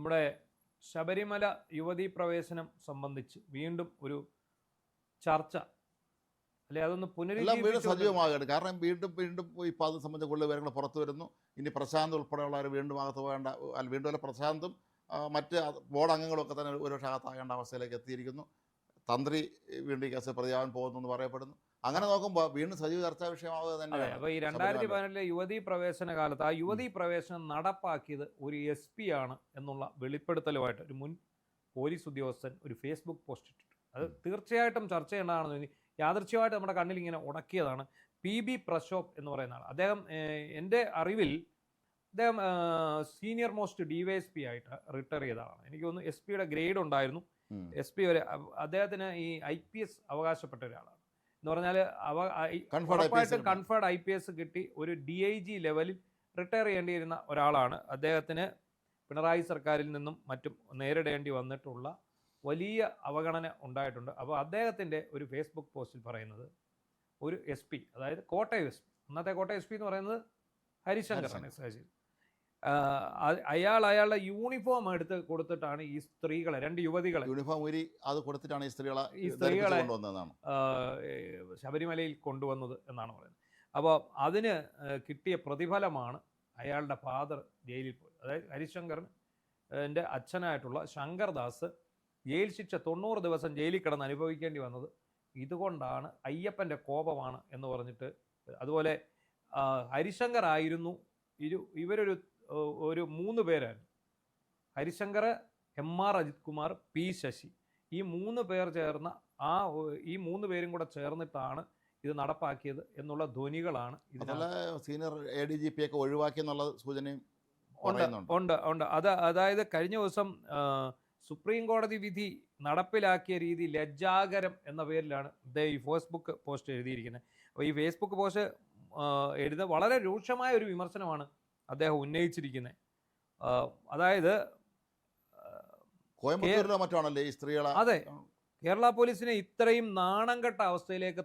നമ്മുടെ ശബരിമല യുവതീ പ്രവേശനം സംബന്ധിച്ച് വീണ്ടും ഒരു ചർച്ച അല്ലെ, അതൊന്ന് എല്ലാം വീണ്ടും പുനരുജ്ജീവിപ്പിച്ചുകൊണ്ട് സജീവമാകുകയാണ്. കാരണം വീണ്ടും വീണ്ടും ഇപ്പോൾ അത് സംബന്ധിച്ച കൂടുതൽ വിവരങ്ങൾ പുറത്തു വരുന്നു. ഇനി പ്രശാന്ത് ഉൾപ്പെടെയുള്ളവർ വീണ്ടും അകത്ത് പോകേണ്ട, അല്ല വീണ്ടും അല്ല പ്രശാന്തും മറ്റ് ബോർഡ് അംഗങ്ങളും ഒക്കെ തന്നെ ഒരുപക്ഷെ അകത്താകേണ്ട അവസ്ഥയിലേക്ക് എത്തിയിരിക്കുന്നു. തന്ത്രി വീണ്ടും ഈ കേസ് പ്രതിയാവാൻ പോകുന്നു എന്ന് പറയപ്പെടുന്നു. അങ്ങനെ നോക്കുമ്പോൾ വീണ്ടും സജീവ ചർച്ചാ വിഷയമാവുക അതെ. തന്നെയാണ് അപ്പോൾ ഈ ശബരിമല. 2014 യുവതീ പ്രവേശന കാലത്ത് ആ ഉം. യുവതീ പ്രവേശനം നടപ്പാക്കിയത് ഒരു SP ആണ് എന്നുള്ള വെളിപ്പെടുത്തലുമായിട്ട് ഒരു മുൻ പോലീസ് ഉദ്യോഗസ്ഥൻ ഒരു ഫേസ്ബുക്ക് പോസ്റ്റ് ഇട്ടിട്ട് അത് തീർച്ചയായിട്ടും ചർച്ച ചെയ്യേണ്ടതാണെന്ന് തോന്നി. യാദൃച്ഛികമായിട്ട് നമ്മുടെ കണ്ണിൽ ഇങ്ങനെ ഉടക്കിയതാണ്. PB പ്രശോഭ് എന്ന് പറയുന്ന ആൾ. അദ്ദേഹം എൻ്റെ അറിവിൽ അദ്ദേഹം സീനിയർ മോസ്റ്റ് DYSP ആയിട്ട് റിട്ടയർ ചെയ്ത ആളാണ്. എനിക്ക് തോന്നുന്നു SP ഗ്രേഡ് ഉണ്ടായിരുന്നു. ഉം. SP വരെ അദ്ദേഹത്തിന് ഈ IPS അവകാശപ്പെട്ട ഒരാളാണ്. എന്ന് പറഞ്ഞാൽ കൺഫേർഡ് ഉറപ്പായിട്ടും IPS കൺഫേർഡ് IPS കിട്ടി ഒരു DIG ലെവലിൽ റിട്ടയർ ചെയ്യേണ്ടിയിരുന്ന ഒരാളാണ്. അദ്ദേഹത്തിന് പിണറായി സർക്കാരിൽ നിന്നും മറ്റും നേരിടേണ്ടി വന്നിട്ടുള്ള വലിയ അവഗണന ഉണ്ടായിട്ടുണ്ട്. അപ്പോൾ അദ്ദേഹത്തിൻ്റെ ഒരു ഫേസ്ബുക്ക് പോസ്റ്റിൽ പറയുന്നത് ഒരു SP, അതായത് കോട്ടയം SP, അന്നത്തെ കോട്ടയം SP എന്ന് പറയുന്നത് ഹരിശങ്കറാണ്. ശരി, അയാളുടെ യൂണിഫോം എടുത്ത് കൊടുത്തിട്ടാണ് ഈ സ്ത്രീകളെ, 2 യുവതികളെ യൂണിഫോം ഊരി അത് കൊടുത്തിട്ടാണ് ഈ സ്ത്രീകളെ കൊണ്ടുവന്നതാണ് ശബരിമലയിൽ കൊണ്ടുവന്നത് എന്നാണ് പറയുന്നത്. അപ്പോൾ അതിന് കിട്ടിയ പ്രതിഫലമാണ് അയാളുടെ ഫാദർ ജയിലിൽ പോയത്. അതായത് ഹരിശങ്കറിൻ്റെ അച്ഛനായിട്ടുള്ള ശങ്കർദാസ് ജയിൽ ശിക്ഷ 90 ദിവസം ജയിലിൽ കിടന്ന് അനുഭവിക്കേണ്ടി വന്നത് ഇതുകൊണ്ടാണ്, അയ്യപ്പൻ്റെ കോപമാണ് എന്ന് പറഞ്ഞിട്ട്. അതുപോലെ ഹരിശങ്കർ ആയിരുന്നു ഇവരൊരു 3 പേരായിരുന്നു. ഹരിശങ്കർ, MR അജിത് കുമാർ, P ശശി, ഈ 3 പേർ ചേർന്ന ഈ 3 പേരും കൂടെ ചേർന്നിട്ടാണ് ഇത് നടപ്പാക്കിയത് എന്നുള്ള ധ്വനികളാണ് സീനിയർ ADGP ഒക്കെ ഒഴിവാക്കി എന്നുള്ള സൂചനയും ഉണ്ട്. അതായത് കഴിഞ്ഞ ദിവസം സുപ്രീം കോടതി വിധി നടപ്പിലാക്കിയ രീതി ലജ്ജാകരം എന്ന പേരിലാണ് അദ്ദേഹം ഈ ഫേസ്ബുക്ക് പോസ്റ്റ് എഴുതിയിരിക്കുന്നത്. അപ്പോൾ ഈ ഫേസ്ബുക്ക് പോസ്റ്റ് എഴുതുന്ന വളരെ രൂക്ഷമായ ഒരു വിമർശനമാണ് അദ്ദേഹം ഉന്നയിച്ചിരിക്കുന്നത്. അതായത് കോയമ്പത്തൂരിലോ മറ്റാണല്ലേ ഈ സ്ത്രീകളെ, അതെ, കേരള പോലീസിനെ ഇത്രയും നാണം കെട്ട അവസ്ഥയിലേക്ക്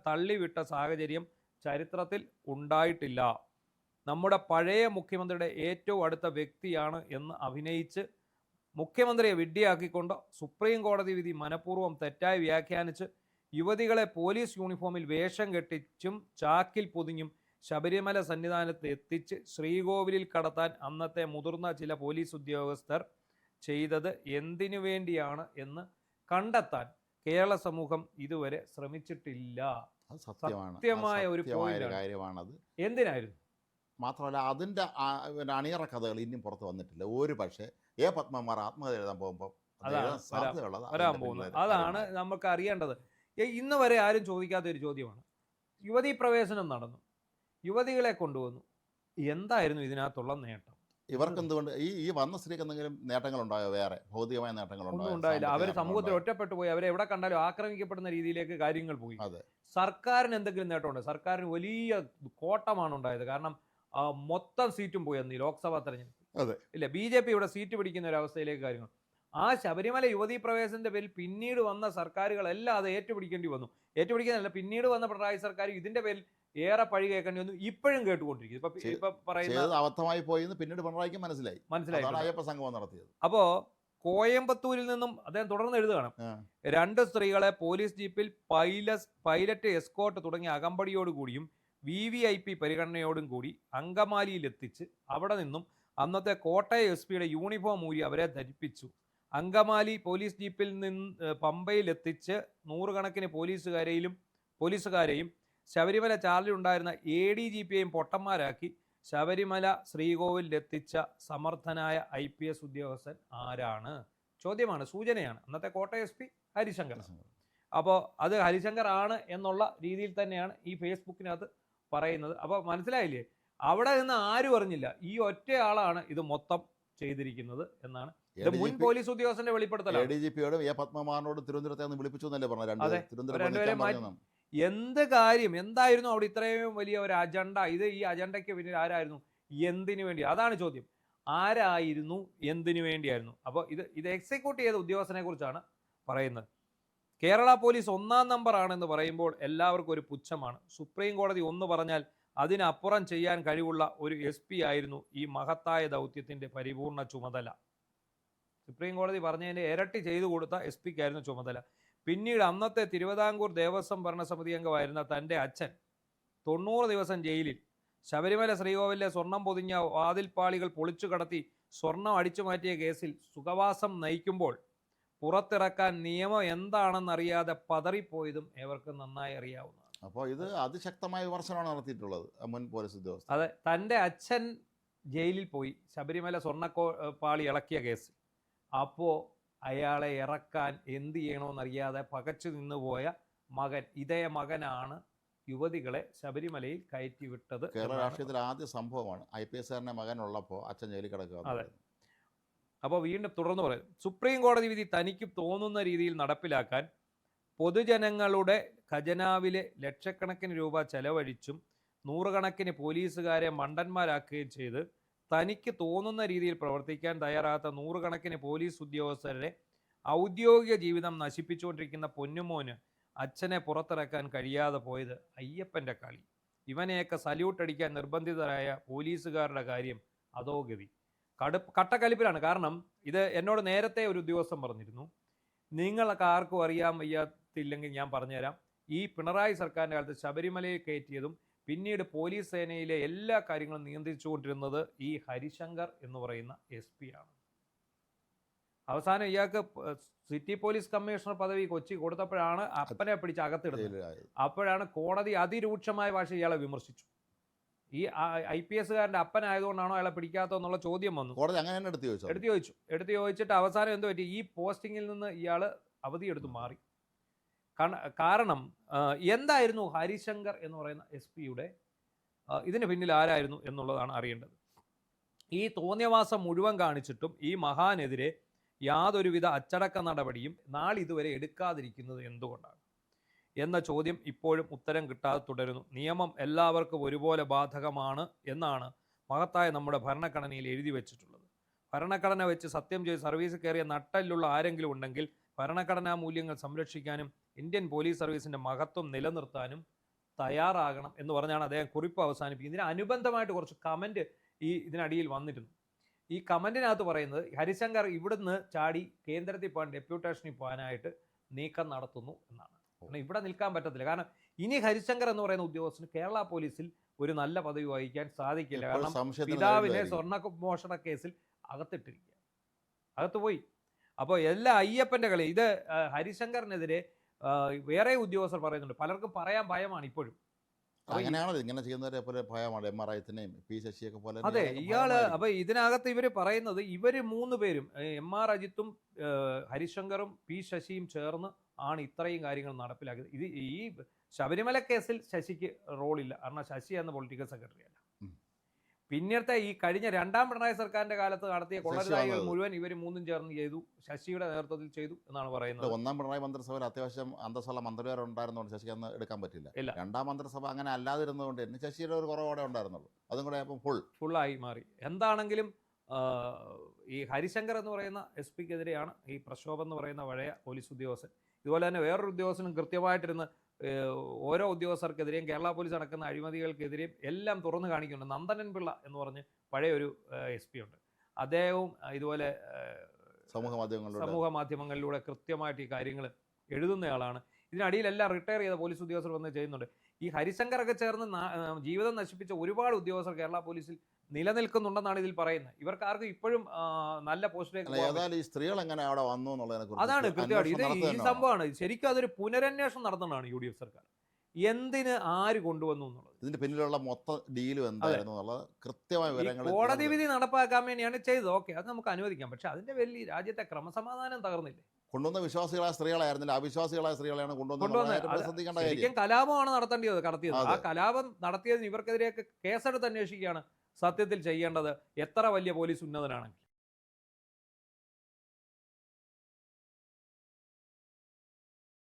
തള്ളിവിട്ട സാഹചര്യം ചരിത്രത്തിൽ ഉണ്ടായിട്ടില്ല. നമ്മുടെ പഴയ മുഖ്യമന്ത്രിയുടെ ഏറ്റവും അടുത്ത വ്യക്തിയാണ് എന്ന് അഭിനയിച്ച് മുഖ്യമന്ത്രിയെ വിഡ്ഢിയാക്കിക്കൊണ്ട് സുപ്രീം കോടതി വിധി മനഃപൂർവ്വം തെറ്റായി വ്യാഖ്യാനിച്ച് യുവതികളെ പോലീസ് യൂണിഫോമിൽ വേഷം കെട്ടിച്ചും ചാക്കിൽ പൊതിഞ്ഞും ശബരിമല സന്നിധാനത്ത് എത്തിച്ച് ശ്രീകോവിലിൽ കടത്താൻ അന്നത്തെ മുതിർന്ന ചില പോലീസ് ഉദ്യോഗസ്ഥർ ചെയ്തത് എന്തിനു വേണ്ടിയാണ് എന്ന് കണ്ടെത്താൻ കേരള സമൂഹം ഇതുവരെ ശ്രമിച്ചിട്ടില്ല. സത്യമായ ഒരു കാര്യമാണത്. എന്തിനായിരുന്നു? മാത്രമല്ല അതിൻ്റെ അണിയറ കഥകൾ ഇനിയും പുറത്ത് വന്നിട്ടില്ല. ഒരു പക്ഷേ പത്മകുമാർ ആത്മകഥ എഴുതാൻ പോകുമ്പോൾ വരാൻ പോകുന്നത് അതാണ് നമുക്ക് അറിയേണ്ടത്. ഇന്ന് വരെ ആരും ചോദിക്കാത്ത ഒരു ചോദ്യമാണ്. യുവതീ പ്രവേശനം നടന്നു, യുവതികളെ കൊണ്ടുവന്നു, എന്തായിരുന്നു ഇതിനകത്തുള്ള നേട്ടം? ഇവർക്ക് എന്തുകൊണ്ട് ഈ വന്ന സ്ത്രീക്ക് എന്തെങ്കിലും നേട്ടങ്ങളുണ്ടായോ? വേറെ ഭൗതികമായ നേട്ടങ്ങളുണ്ടോ? ഉണ്ടായില്ല. അവർ സമൂഹത്തിൽ ഒറ്റപ്പെട്ടു പോയി. അവരെ എവിടെ കണ്ടാലും ആക്രമിക്കപ്പെടുന്ന രീതിയിലേക്ക് കാര്യങ്ങൾ പോയി. അതെ. സർക്കാരിന് എന്തെങ്കിലും നേട്ടമുണ്ട്? സർക്കാരിന് വലിയ കോട്ടമാണ് ഉണ്ടായത്. കാരണം മൊത്തം സീറ്റും പോയി അന്ന് ഈ ലോക്സഭാ തെരഞ്ഞെടുപ്പ്. ഇല്ല, BJP ഇവിടെ സീറ്റ് പിടിക്കുന്ന ഒരു അവസ്ഥയിലേക്ക് കാര്യങ്ങൾ. ആ ശബരിമല യുവതീ പ്രവേശനത്തിന്റെ പേരിൽ പിന്നീട് വന്ന സർക്കാരുകളെല്ലാം അത് ഏറ്റുപിടിക്കേണ്ടി വന്നു. ഏറ്റുപിടിക്കാനല്ല, പിന്നീട് വന്ന പിണറായി സർക്കാർ ഇതിന്റെ പേരിൽ ഏറെ പഴി കേൾക്കേണ്ടി വന്നു. ഇപ്പോഴും കേട്ടുകൊണ്ടിരിക്കും. ഇപ്പൊ പറയുന്നത് അബദ്ധമായി പോയി പിന്നീട് പിണറായിക്ക് മനസ്സിലായി. അയ്യപ്പ സംഗമം നടത്തിയത്. അപ്പോ കോയമ്പത്തൂരിൽ നിന്നും അദ്ദേഹം തുടർന്ന് എഴുതുകയാണ്, 2 സ്ത്രീകളെ പോലീസ് ജീപ്പിൽ പൈലറ്റ് എസ്കോർട്ട് തുടങ്ങിയ അകമ്പടിയോടുകൂടിയും VVIP പരിഗണനയോടും കൂടി അങ്കമാലിയിലെത്തിച്ച് അവിടെ നിന്നും അന്നത്തെ കോട്ടയം SP യൂണിഫോം ഊരി അവരെ ധരിപ്പിച്ചു. അങ്കമാലി പോലീസ് ജീപ്പിൽ നിന്ന് പമ്പയിലെത്തിച്ച് 100 കണക്കിന് പോലീസുകാരെയും ശബരിമല ചാർജിലുണ്ടായിരുന്ന ADGPയെയും പൊട്ടന്മാരാക്കി ശബരിമല ശ്രീകോവിലെത്തിച്ച സമർത്ഥനായ IPS ഉദ്യോഗസ്ഥൻ ആരാണ്? ചോദ്യമാണ്, സൂചനയാണ്. അന്നത്തെ കോട്ടയം SP ഹരിശങ്കർ. അപ്പോൾ അത് ഹരിശങ്കർ ആണ് എന്നുള്ള രീതിയിൽ തന്നെയാണ് ഈ ഫേസ്ബുക്കിനകത്ത് പറയുന്നത്. അപ്പോൾ മനസ്സിലായില്ലേ, അവിടെ നിന്ന് ആരും അറിഞ്ഞില്ല, ഈ ഒറ്റ ആളാണ് ഇത് മൊത്തം ചെയ്തിരിക്കുന്നത് എന്നാണ് മുൻ പോലീസ് ഉദ്യോഗസ്ഥന്റെ വെളിപ്പെടുത്തൽ. ADGPയോടും പത്മകുമാറിനോടും തിരുവനന്തപുരത്തെ വിളിപ്പിച്ചു എന്നല്ലേ പറഞ്ഞത്? എന്ത് കാര്യം എന്തായിരുന്നു അവിടെ ഇത്രയും വലിയ ഒരു അജണ്ട? ഈ അജണ്ടയ്ക്ക് പിന്നിൽ ആരായിരുന്നു? എന്തിനു വേണ്ടി? അതാണ് ചോദ്യം. ആരായിരുന്നു? എന്തിനു വേണ്ടിയായിരുന്നു? അപ്പോൾ ഇത് എക്സിക്യൂട്ട് ചെയ്ത ഉദ്യോഗസ്ഥനെ കുറിച്ചാണ് പറയുന്നത്. കേരള പോലീസ് 1-ാം നമ്പർ ആണെന്ന് പറയുമ്പോൾ എല്ലാവർക്കും ഒരു പുച്ഛമാണ്. സുപ്രീം കോടതി ഒന്ന് പറഞ്ഞാൽ അതിനപ്പുറം ചെയ്യാൻ കഴിവുള്ള ഒരു SP ആയിരുന്നു ഈ മഹത്തായ ദൗത്യത്തിൻ്റെ പരിപൂർണ ചുമതല. സുപ്രീം കോടതി പറഞ്ഞതിൻ്റെ ഇരട്ടി ചെയ്തു കൊടുത്ത എസ് പിക്കായിരുന്നു ചുമതല. പിന്നീട് അന്നത്തെ തിരുവിതാംകൂർ ദേവസ്വം ഭരണസമിതി അംഗമായിരുന്ന തൻ്റെ അച്ഛൻ 90 ദിവസം ജയിലിൽ, ശബരിമല ശ്രീകോവിലെ സ്വർണം പൊതിഞ്ഞ വാതിൽപ്പാളികൾ പൊളിച്ചു കടത്തി സ്വർണം അടിച്ചു മാറ്റിയ കേസിൽ സുഖവാസം നയിക്കുമ്പോൾ പുറത്തിറക്കാൻ നിയമം എന്താണെന്നറിയാതെ പതറിപ്പോയതും ഏവർക്കും നന്നായി അറിയാവുന്നതാണ്. അപ്പോൾ ഇത് അതിശക്തമായ വിമർശനമാണ് നടത്തിയിട്ടുള്ളത് മുൻ പോലീസ് ഉദ്യോഗസ്ഥർ. അതെ, തൻ്റെ അച്ഛൻ ജയിലിൽ പോയി ശബരിമല പാളി ഇളക്കിയ കേസിൽ. അപ്പോൾ അയാളെ ഇറക്കാൻ എന്ത് ചെയ്യണമെന്നറിയാതെ പകച്ചു നിന്നുപോയ മകൻ, ഇതേ മകനാണ് യുവതികളെ ശബരിമലയിൽ കയറ്റി വിട്ടത്. കേരള രാഷ്ട്രീയത്തിൽ ആദ്യ സംഭവമാണ് IPS മകനുള്ളപ്പോൾ അച്ഛൻ ജയിലിൽ കിടക്കുക. അതെ. അപ്പോൾ വീണ്ടും തുടർന്ന് പറയും, സുപ്രീം കോടതി വിധി തനിക്ക് തോന്നുന്ന രീതിയിൽ നടപ്പിലാക്കാൻ പൊതുജനങ്ങളുടെ ഖജനാവിലെ ലക്ഷക്കണക്കിന് രൂപ ചെലവഴിച്ചും നൂറുകണക്കിന് പോലീസുകാരെ മണ്ടന്മാരാക്കുകയും ചെയ്ത് തനിക്ക് തോന്നുന്ന രീതിയിൽ പ്രവർത്തിക്കാൻ തയ്യാറാകാത്ത നൂറുകണക്കിന് പോലീസ് ഉദ്യോഗസ്ഥരുടെ ഔദ്യോഗിക ജീവിതം നശിപ്പിച്ചുകൊണ്ടിരിക്കുന്ന പൊന്നുമോന് അച്ഛനെ പുറത്തിറക്കാൻ കഴിയാതെ പോയത് അയ്യപ്പൻ്റെ കളി. ഇവനെയൊക്കെ സല്യൂട്ട് അടിക്കാൻ നിർബന്ധിതരായ പോലീസുകാരുടെ കാര്യം അതോ ഗതി. കട്ടക്കലിപ്പിലാണ്. കാരണം ഇത് എന്നോട് നേരത്തെ ഒരു ഉദ്യോഗസ്ഥൻ പറഞ്ഞിരുന്നു, നിങ്ങൾക്ക് ആർക്കും അറിയാൻ വയ്യാത്തില്ലെങ്കിൽ ഞാൻ പറഞ്ഞുതരാം, ഈ പിണറായി സർക്കാരിൻ്റെ കാലത്ത് ശബരിമലയിൽ കയറ്റിയതും പിന്നീട് പോലീസ് സേനയിലെ എല്ലാ കാര്യങ്ങളും നിയന്ത്രിച്ചുകൊണ്ടിരുന്നത് ഈ ഹരിശങ്കർ എന്ന് പറയുന്ന SP ആണ്. അവസാനം ഇയാൾക്ക് സിറ്റി പോലീസ് കമ്മീഷണർ പദവി കൊച്ചി കൊടുത്തപ്പോഴാണ് അപ്പനെ പിടിച്ച് അകത്തിടുന്നത്. അപ്പോഴാണ് കോടതി അതിരൂക്ഷമായ ഭാഷ ഇയാളെ വിമർശിച്ചു. ഈ IPSകാരൻ്റെ അപ്പനായതുകൊണ്ടാണോ അയാളെ പിടിക്കാത്തതെന്നുള്ള ചോദ്യം വന്നു. കോടതി അങ്ങനെ എടുത്തു ചോദിച്ചിട്ട് അവസാനം എന്ത് പറ്റി, ഈ പോസ്റ്റിങ്ങിൽ നിന്ന് ഇയാൾ അവധിയെടുത്ത് മാറി. കാരണം എന്തായിരുന്നു ഹരിശങ്കർ എന്ന് പറയുന്ന SP-യുടെ ഇതിന് പിന്നിൽ ആരായിരുന്നു എന്നുള്ളതാണ് അറിയേണ്ടത്. ഈ തോന്നിയവാസം മുഴുവൻ കാണിച്ചിട്ടും ഈ മഹാനെതിരെ യാതൊരുവിധ അച്ചടക്ക നടപടിയും നാളിതുവരെ എടുക്കാതിരിക്കുന്നത് എന്തുകൊണ്ടാണ് എന്ന ചോദ്യം ഇപ്പോഴും ഉത്തരം കിട്ടാതെ തുടരുന്നു. നിയമം എല്ലാവർക്കും ഒരുപോലെ ബാധകമാണ് എന്നാണ് മഹത്തായ നമ്മുടെ ഭരണഘടനയിൽ എഴുതി വെച്ചിട്ടുള്ളത്. ഭരണഘടന വെച്ച് സത്യം ചെയ്ത് സർവീസിൽ കയറിയ നട്ടലുള്ള ആരെങ്കിലും ഉണ്ടെങ്കിൽ ഭരണഘടനാ മൂല്യങ്ങൾ സംരക്ഷിക്കാനും ഇന്ത്യൻ പോലീസ് സർവീസിൻ്റെ മഹത്വം നിലനിർത്താനും തയ്യാറാകണം എന്ന് പറഞ്ഞാണ് അദ്ദേഹം കുറിപ്പ് അവസാനിപ്പിക്കുന്നത്. ഇതിന് അനുബന്ധമായിട്ട് കുറച്ച് കമൻറ്റ് ഇതിനടിയിൽ വന്നിരുന്നു. ഈ കമൻറ്റിനകത്ത് പറയുന്നത് ഹരിശങ്കർ ഇവിടുന്ന് ചാടി കേന്ദ്രത്തിൽ പോകാൻ ഡെപ്യൂട്ടേഷനിൽ പോകാനായിട്ട് നീക്കം നടത്തുന്നു എന്നാണ്. കാരണം ഇവിടെ നിൽക്കാൻ പറ്റത്തില്ല. കാരണം ഇനി ഹരിശങ്കർ എന്ന് പറയുന്ന ഉദ്യോഗസ്ഥന് കേരള പോലീസിൽ ഒരു നല്ല പദവി വഹിക്കാൻ സാധിക്കില്ല. കാരണം പിതാവിനെ സ്വർണ്ണമോഷണ കേസിൽ അകത്തിട്ടിരിക്കുക, അകത്ത് പോയി. അപ്പോൾ എല്ലാ അയ്യപ്പൻ്റെ കളി. ഇത് ഹരിശങ്കറിനെതിരെ വേറെ ഉദ്യോഗസ്ഥർ പറയുന്നുണ്ട്. പലർക്കും പറയാൻ ഭയമാണ് ഇപ്പോഴും. അങ്ങനെയാണത്, ഇങ്ങനെ ചെയ്യുന്നവരെ പോലെ ഭയമാണ്. MR P ശശിയൊക്കെ പോലെ. അതെ, ഇയാള് അപ്പൊ ഇതിനകത്ത് ഇവർ പറയുന്നത് ഇവർ 3 പേരും MR അജിത്തും ഹരിശങ്കറും P ശശിയും ചേർന്ന് ആണ് ഇത്രയും കാര്യങ്ങൾ നടപ്പിലാക്കിയത്. ഇത് ഈ ശബരിമല കേസിൽ ശശിക്ക് റോളില്ല, കാരണം ശശി എന്ന പൊളിറ്റിക്കൽ സെക്രട്ടറി അല്ല. പിന്നീടത്തെ ഈ കഴിഞ്ഞ 2ാം പിണറായി സർക്കാരിന്റെ കാലത്ത് നടത്തിയ കൊള്ളരുതായികൾ മുഴുവൻ ഇവർ 3 ചേർന്ന് ചെയ്തു, ശശിയുടെ നേതൃത്വത്തിൽ ചെയ്തു എന്നാണ് പറയുന്നത്. 1ാം പിണറായി മന്ത്രിസഭയിൽ അത്യാവശ്യം അന്തസ്സുള്ള മന്ത്രിമാരുണ്ടായിരുന്നുകൊണ്ട് ശശിക്ക് അന്ന് എടുക്കാൻ പറ്റില്ല. 2ാം മന്ത്രിസഭ അങ്ങനെ അല്ലാതിരുന്നതുകൊണ്ട് തന്നെ ശശിയുടെ ഒരു കുറവോടെ ഉണ്ടായിരുന്നുള്ളൂ. അതും കൂടെ ഫുള്ളായി മാറി. എന്താണെങ്കിലും ഈ ഹരിശങ്കർ എന്ന് പറയുന്ന SP-ക്കെതിരെയാണ് ഈ പ്രക്ഷോഭം എന്ന് പറയുന്ന പഴയ പോലീസ് ഉദ്യോഗസ്ഥൻ. ഇതുപോലെ തന്നെ വേറൊരു ഉദ്യോഗസ്ഥനും കൃത്യമായിട്ടിരുന്ന് ഓരോ ഉദ്യോഗസ്ഥർക്കെതിരെയും കേരള പോലീസ് നടക്കുന്ന അഴിമതികൾക്കെതിരെയും എല്ലാം തുറന്നു കാണിക്കുന്നുണ്ട്. നന്ദനൻ പിള്ള എന്ന് പറഞ്ഞ് പഴയൊരു SP ഉണ്ട്. അദ്ദേഹവും ഇതുപോലെ സമൂഹ മാധ്യമങ്ങളിലൂടെ കൃത്യമായിട്ട് ഈ കാര്യങ്ങൾ എഴുതുന്നയാളാണ്. ഇതിനടിയിലെല്ലാം റിട്ടയർ ചെയ്ത പോലീസ് ഉദ്യോഗസ്ഥർ വന്ന് ചെയ്യുന്നുണ്ട്. ഈ ഹരിശങ്കറൊക്കെ ചേർന്ന് ജീവിതം നശിപ്പിച്ച ഒരുപാട് ഉദ്യോഗസ്ഥർ കേരള പോലീസിൽ നിലനിൽക്കുന്നുണ്ടെന്നാണ് ഇതിൽ പറയുന്നത്. ഇവർക്കാർക്കും ഇപ്പോഴും നല്ല പോസ്റ്റിലേക്ക്. അതാണ് കൃത്യമായിട്ട് ഇത് ഈ സംഭവമാണ്. ശരിക്കും അതൊരു പുനരന്വേഷണം നടത്തണമാണ് UDF സർക്കാർ. എന്തിന് ആര് കൊണ്ടുവന്നു എന്നുള്ളത്, ഇതിന്റെ പിന്നിലുള്ള മൊത്തം ഡീലും എന്തായിരുന്നു എന്നുള്ളത് കൃത്യമായ വിവരങ്ങൾ കോടതി വിധി നടപ്പാക്കാൻ വേണ്ടിയാണ് ചെയ്തത്. ഓക്കെ, അത് നമുക്ക് അനുവദിക്കാം. പക്ഷെ അതിന്റെ പേരിൽ രാജ്യത്തെ ക്രമസമാധാനം തകർന്നില്ലേ? കൊണ്ടുവന്ന വിശ്വാസികളായ സ്ത്രീകളായിരുന്നില്ല, അവിശ്വാസികളായ സ്ത്രീകളെയാണ് കൊണ്ടുവന്നത്. ശരിക്കും കലാപമാണ് നടത്തിയത്. ആ കലാപം നടത്തിയതിന് ഇവർക്കെതിരെയൊക്കെ കേസെടുത്ത് അന്വേഷിക്കുകയാണ് സത്യത്തിൽ ചെയ്യേണ്ടത്, എത്ര വലിയ പോലീസ് ഉന്നതനാണെങ്കിൽ.